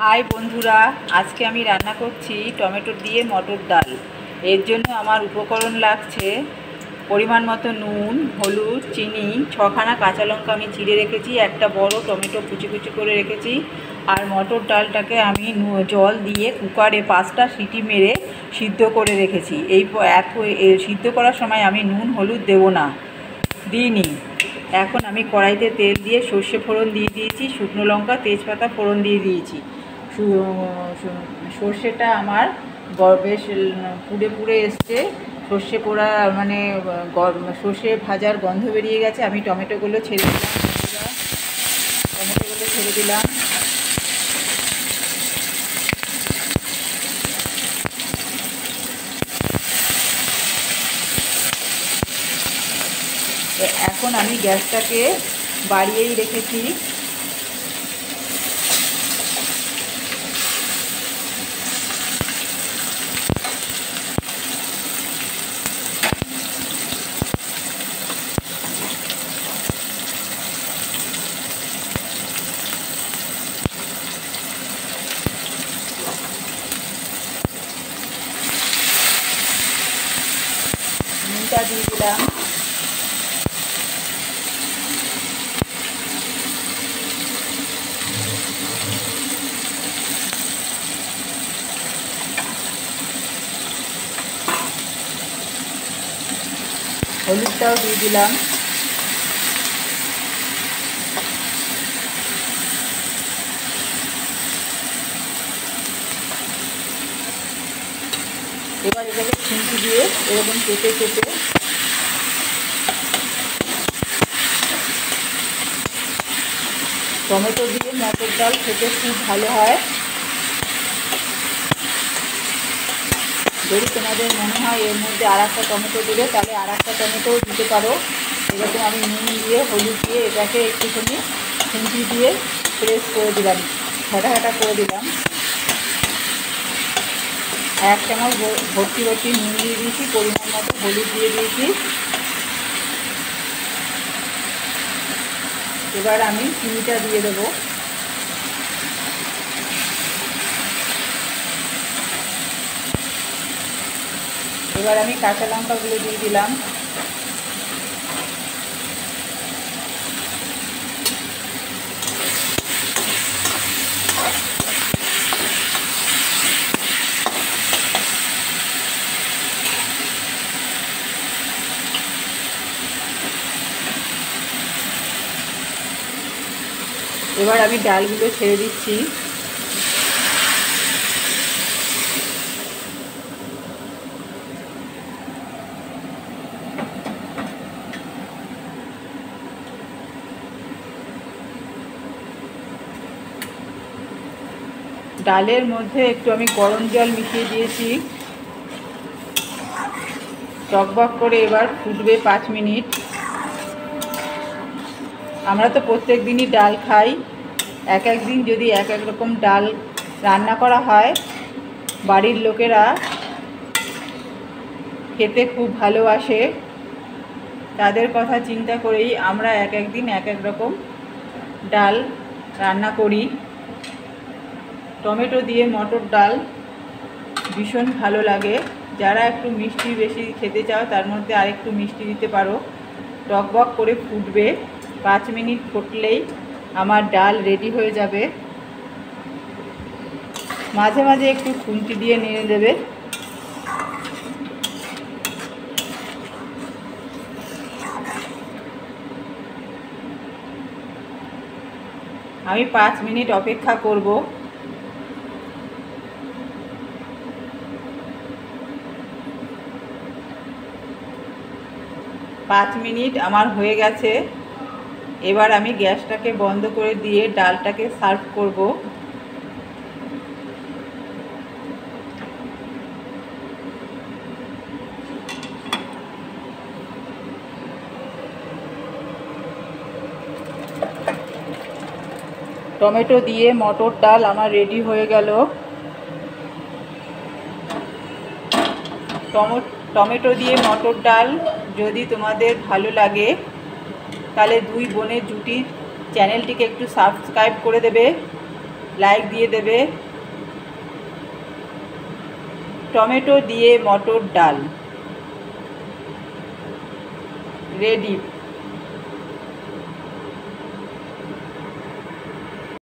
High বন্ধুরা, আজকে আমি রান্না করছি টমেটো দিয়ে মটর ডাল। এর জন্য আমার উপকরণ লাগছে পরিমাণ মতো নুন, হলুদ, চিনি, 6খানা কাঁচা লঙ্কা আমি চিড়ে রেখেছি, একটা বড় টমেটো কুচি কুচি করে রেখেছি। আর মটর ডালটাকে আমি জল দিয়ে কুকারে 5টা সিটি মেরে সিদ্ধ করে রেখেছি। সিদ্ধ করার সময় আমি নুন হলুদ দেবো না, দিইনি। এখন আমি কড়াইতে তেল দিয়ে সর্ষে ফোড়ন দিয়ে দিয়েছি, শুকনো লঙ্কা তেজপাতা ফোড়ন দিয়ে দিয়েছি। সর্ষেটা আমার বেশ পুড়ে পুড়ে এসছে, সর্ষে পোড়া মানে সর্ষে ভাজার গন্ধ বেরিয়ে গেছে। আমি টমেটোগুলো ছেড়ে দিলাম। এখন আমি গ্যাসটাকে বাড়িয়েই রেখেছি। নুনটা দিয়ে দিলাম। হলুদটাও দিয়ে দিলাম। এবার এটাকে খুন্তি দিয়ে এরকম চেপে চেপে টমেটো দিয়ে মটর ডাল খেতে খুব ভালো হয়। যদি তোমাদের মনে হয় এর মধ্যে আরেকটা টমেটো দেবে, তাহলে আরেকটা টমেটোও দিতে পারো। এরকম আমি নুন দিয়ে হলুদ দিয়ে এটাকে একটুখানি খুন্তি দিয়ে প্রেস করে দিলাম, ঘাটা ঘাটা করে দিলাম। 1 চামচ ভর্তি নুন দিয়ে দিয়েছি, পরিমাণ মতো হলুদ দিয়ে দিয়েছি। এবার আমি চিনিটা দিয়ে দেবো। এবার আমি কাঁচা লঙ্কাগুলো দিয়ে দিলাম। এবার আমি ডালগুলো ছেড়ে দিচ্ছি। ডালের মধ্যে একটু আমি গরম জল মিশিয়ে দিয়েছি, টকবক করে এবার ফুটবে 5 মিনিট। আমরা তো প্রত্যেক দিনই ডাল খাই, এক এক দিন যদি এক এক রকম ডাল রান্না করা হয়, বাড়ির লোকেরা খেতে খুব ভালোবাসে। তাদের কথা চিন্তা করেই আমরা এক এক দিন এক এক রকম ডাল রান্না করি। টমেটো দিয়ে মটর ডাল ভীষণ ভালো লাগে। যারা একটু মিষ্টি বেশি খেতে চাও, তার মধ্যে আরেকটু মিষ্টি দিতে পারো। টকবক করে ফুটবে, 5 মিনিট ফুটলেই আমার ডাল রেডি হয়ে যাবে। মাঝে মাঝে একটু খুন্তি দিয়ে নেড়ে দেবে। আমি 5 মিনিট অপেক্ষা করব। 5 মিনিট আমার হয়ে গেছে। এবার আমি গ্যাসটাকে বন্ধ করে দিয়ে ডালটাকে সার্ভ করব। টমেটো দিয়ে মটর ডাল আমার রেডি হয়ে গেল। টমেটো দিয়ে মটর ডাল যদি তোমাদের ভালো লাগে, তাহলে দুই বোনের জুটির চ্যানেলটিকে একটু সাবস্ক্রাইব করে দেবে। লাইক দিয়ে দেবে। টমেটো দিয়ে মটর ডাল রেডি।